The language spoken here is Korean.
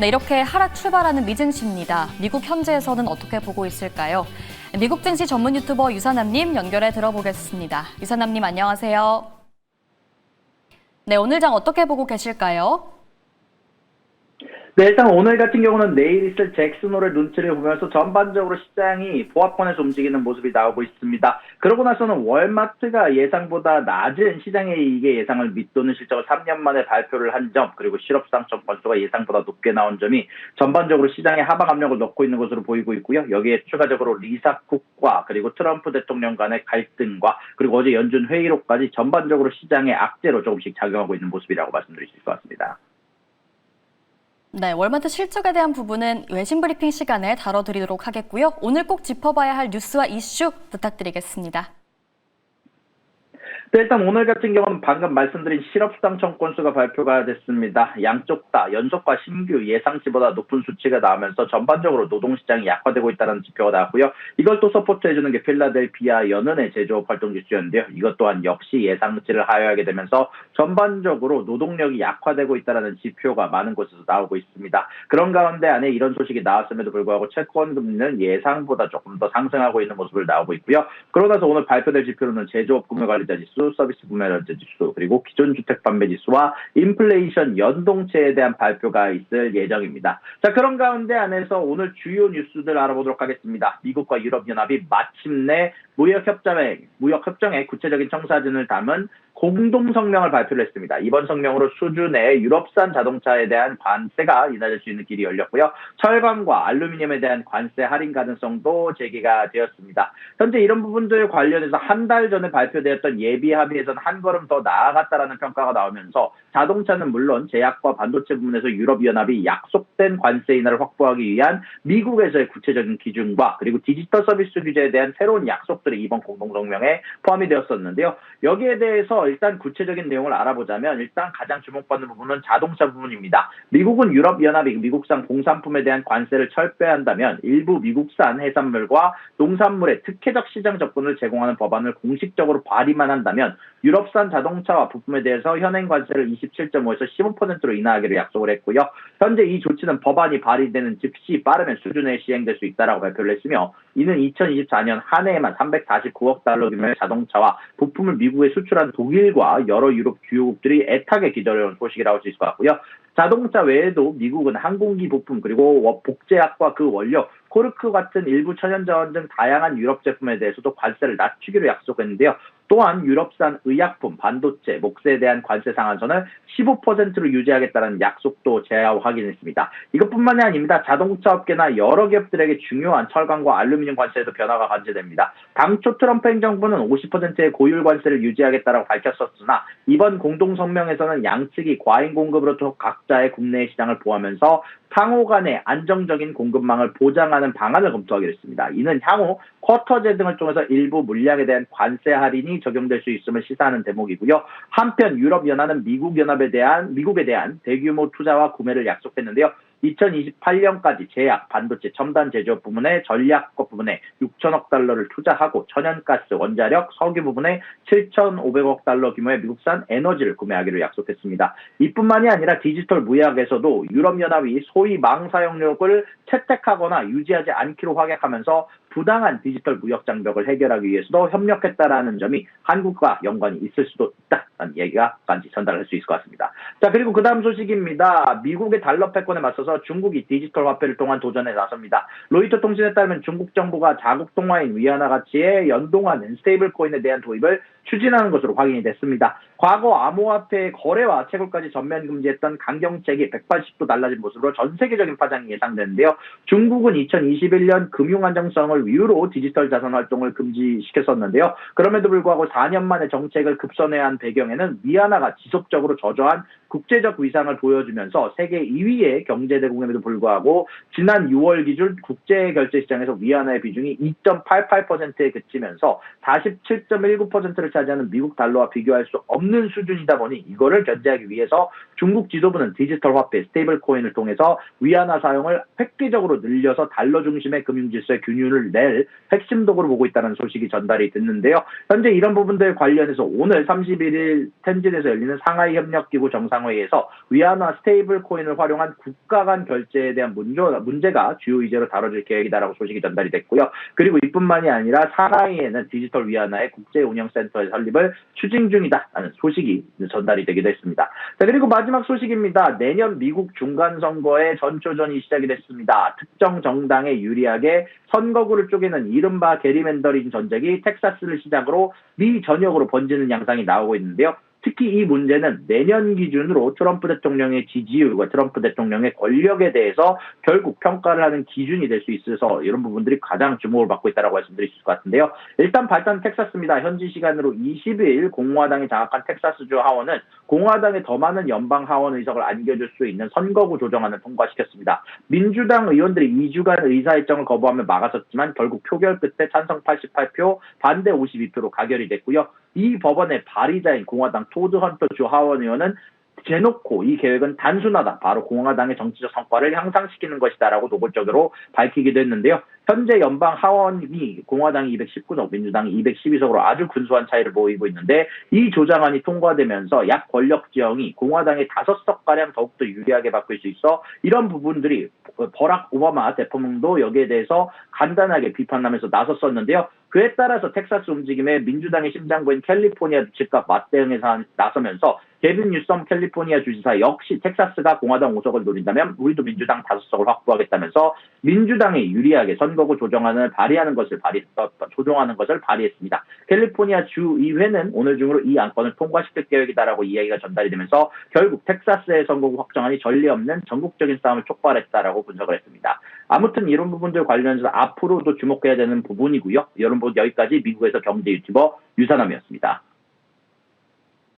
네, 이렇게 하락 출발하는 미증시입니다. 미국 현지에서는 어떻게 보고 있을까요? 미국 증시 전문 유튜버 유산남님 연결해 들어보겠습니다. 유산남님 안녕하세요. 네, 오늘 장 어떻게 보고 계실까요? 네, 일단 오늘 같은 경우는 내일 있을 잭슨홀의 눈치를 보면서 전반적으로 시장이 보합권에서 움직이는 모습이 나오고 있습니다. 그러고 나서는 월마트가 예상보다 낮은 시장의 이익의 예상을 밑도는 실적을 3년 만에 발표를 한 점, 그리고 실업상청 건수가 예상보다 높게 나온 점이 전반적으로 시장에 하방 압력을 넣고 있는 것으로 보이고 있고요. 여기에 추가적으로 리사 쿡과 그리고 트럼프 대통령 간의 갈등과 그리고 어제 연준 회의록까지 전반적으로 시장의 악재로 조금씩 작용하고 있는 모습이라고 말씀드릴 수 있을 것 같습니다. 네, 월마트 실적에 대한 부분은 외신 브리핑 시간에 다뤄드리도록 하겠고요. 오늘 꼭 짚어봐야 할 뉴스와 이슈 부탁드리겠습니다. 네, 일단 오늘 같은 경우는 방금 말씀드린 실업상청 건수가 발표가 됐습니다. 양쪽 다 연속과 신규 예상치보다 높은 수치가 나오면서 전반적으로 노동시장이 약화되고 있다는 지표가 나왔고요. 이걸 또 서포트해주는 게 필라델피아 연은의 제조업 활동 지수였는데요. 이것 또한 역시 예상치를 하회하게 되면서 전반적으로 노동력이 약화되고 있다는 지표가 많은 곳에서 나오고 있습니다. 그런 가운데 안에 이런 소식이 나왔음에도 불구하고 채권 금리는 예상보다 조금 더 상승하고 있는 모습을 나오고 있고요. 그러고 나서 오늘 발표될 지표로는 제조업 구매관리자 지수, 서비스 구매관리자 지수, 그리고 기존 주택 판매 지수와 인플레이션 연동체에 대한 발표가 있을 예정입니다. 자, 그런 가운데 안에서 오늘 주요 뉴스들 알아보도록 하겠습니다. 미국과 유럽연합이 마침내 무역협정의 구체적인 청사진을 담은 공동성명을 발표를 했습니다. 이번 성명으로 수준의 유럽산 자동차에 대한 관세가 인하될 수 있는 길이 열렸고요. 철강과 알루미늄에 대한 관세 할인 가능성도 제기가 되었습니다. 현재 이런 부분들 관련해서 한 달 전에 발표되었던 예비 합의에서는 한 걸음 더 나아갔다라는 평가가 나오면서 자동차는 물론 제약과 반도체 부분에서 유럽연합이 약속된 관세 인하를 확보하기 위한 미국에서의 구체적인 기준과 그리고 디지털 서비스 규제에 대한 새로운 약속들이 이번 공동성명에 포함이 되었었는데요. 여기에 대해서 일단 구체적인 내용을 알아보자면 일단 가장 주목받는 부분은 자동차 부분입니다. 미국은 유럽연합이 미국산 공산품에 대한 관세를 철폐한다면 일부 미국산 해산물과 농산물의 특혜적 시장 접근을 제공하는 법안을 공식적으로 발의만 한다면 유럽산 자동차와 부품에 대해서 현행 관세를 27.5에서 15%로 인하하기로 약속을 했고요. 현재 이 조치는 법안이 발의되는 즉시 빠르면 수준에 시행될 수 있다라고 발표를 했으며 이는 2024년 한 해에만 349억 달러 규모의 자동차와 부품을 미국에 수출한 독일과 여러 유럽 주요국들이 애타게 기다려온 소식이라고 할 수 있을 것 같고요. 자동차 외에도 미국은 항공기 부품 그리고 복제약과 그 원료 코르크 같은 일부 천연자원 등 다양한 유럽 제품에 대해서도 관세를 낮추기로 약속했는데요. 또한 유럽산 의약품, 반도체, 목재에 대한 관세 상한선을 15%로 유지하겠다는 약속도 확인했습니다. 이것뿐만이 아닙니다. 자동차 업계나 여러 기업들에게 중요한 철강과 알루미늄 관세에도 변화가 관제됩니다. 당초 트럼프 행정부는 50%의 고율 관세를 유지하겠다고 밝혔었으나 이번 공동성명에서는 양측이 과잉 공급으로부터 각자의 국내 시장을 보호하면서 상호 간의 안정적인 공급망을 보장하는 방안을 검토하기로 했습니다. 이는 향후 쿼터제 등을 통해서 일부 물량에 대한 관세 할인이 적용될 수 있음을 시사하는 대목이고요. 한편 유럽연합은 미국에 대한 대규모 투자와 구매를 약속했는데요. 2028년까지 제약, 반도체, 첨단 제조업 부문에 전략과 부문에 6천억 달러를 투자하고 천연가스, 원자력, 석유 부분에 7,500억 달러 규모의 미국산 에너지를 구매하기로 약속했습니다. 이뿐만이 아니라 디지털 무역에서도 유럽연합이 소위 망사용력을 채택하거나 유지하지 않기로 확약하면서 부당한 디지털 무역 장벽을 해결하기 위해서도 협력했다라는 점이 한국과 연관이 있을 수도 있다는 얘기가까지 전달할 수 있을 것 같습니다. 자, 그리고 그 다음 소식입니다. 미국의 달러 패권에 맞서서 중국이 디지털 화폐를 통한 도전에 나섭니다. 로이터 통신에 따르면 중국 정부가 자국 통화인 위안화 가치에 연동하는 스테이블 코인에 대한 도입을 추진하는 것으로 확인이 됐습니다. 과거 암호화폐의 거래와 채굴까지 전면 금지했던 강경책이 180도 달라진 모습으로 전 세계적인 파장이 예상되는데요. 중국은 2021년 금융 안정성을 이유로 디지털 자산 활동을 금지시켰었는데요. 그럼에도 불구하고 4년 만에 정책을 급선회한 배경에는 위안화가 지속적으로 저조한 국제적 위상을 보여주면서 세계 2위의 경제대국임에도 불구하고 지난 6월 기준 국제결제시장에서 위안화의 비중이 2.88%에 그치면서 47.19%를 차지하는 미국 달러와 비교할 수 없는 수준이다 보니 이거를 견제하기 위해서 중국 지도부는 디지털 화폐 스테이블 코인을 통해서 위안화 사용을 획기적으로 늘려서 달러 중심의 금융질서의 균형을 낼 핵심 도구로 보고 있다는 소식이 전달이 됐는데요. 현재 이런 부분들 관련해서 오늘 31일 텐진에서 열리는 상하이 협력기구 정상 정상회의에서 위안화 스테이블 코인을 활용한 국가 간 결제에 대한 문제가 주요 의제로 다뤄질 계획이다라고 소식이 전달이 됐고요. 그리고 이뿐만이 아니라 상하이에는 디지털 위안화의 국제운영센터의 설립을 추진 중이다라는 소식이 전달이 되기도 했습니다. 자, 그리고 마지막 소식입니다. 내년 미국 중간선거의 전초전이 시작이 됐습니다. 특정 정당에 유리하게 선거구를 쪼개는 이른바 게리맨더링 전쟁이 텍사스를 시작으로 미 전역으로 번지는 양상이 나오고 있는데요. 특히 이 문제는 내년 기준으로 트럼프 대통령의 지지율과 트럼프 대통령의 권력에 대해서 결국 평가를 하는 기준이 될 수 있어서 이런 부분들이 가장 주목을 받고 있다고 말씀드릴 수 있을 것 같은데요. 일단 발단 텍사스입니다. 현지 시간으로 20일 공화당이 장악한 텍사스주 하원은 공화당에 더 많은 연방 하원 의석을 안겨줄 수 있는 선거구 조정안을 통과시켰습니다. 민주당 의원들이 2주간 의사일정을 거부하며 막았었지만 결국 표결 끝에 찬성 88표, 반대 52표로 가결이 됐고요. 이 법원의 발의자인 공화당 토드 헌터 주 하원 의원은 대놓고 이 계획은 단순하다. 바로 공화당의 정치적 성과를 향상시키는 것이다라고 노골적으로 밝히기도 했는데요. 현재 연방 하원이 공화당이 219석, 민주당이 212석으로 아주 근소한 차이를 보이고 있는데 이 조정안이 통과되면서 약 권력 지형이 공화당의 5석가량 더욱더 유리하게 바뀔 수 있어 이런 부분들이 버락 오바마 대통령도 여기에 대해서 간단하게 비판하면서 나섰었는데요. 그에 따라서 텍사스 움직임에 민주당의 심장부인 캘리포니아 즉각 맞대응해서 나서면서 게빈 뉴섬 캘리포니아 주지사 역시 텍사스가 공화당 5석을 노린다면 우리도 민주당 5석을 확보하겠다면서 민주당에 유리하게 선거구 조정안을 조정하는 것을 발의했습니다. 캘리포니아 주의회는 오늘 중으로 이 안건을 통과시킬 계획이다라고 이야기가 전달이 되면서 결국 텍사스의 선거구 확정안이 전례 없는 전국적인 싸움을 촉발했다라고 분석을 했습니다. 아무튼 이런 부분들 관련해서 앞으로도 주목해야 되는 부분이고요. 여러분 여기까지 미국에서 경제 유튜버 유산함이었습니다.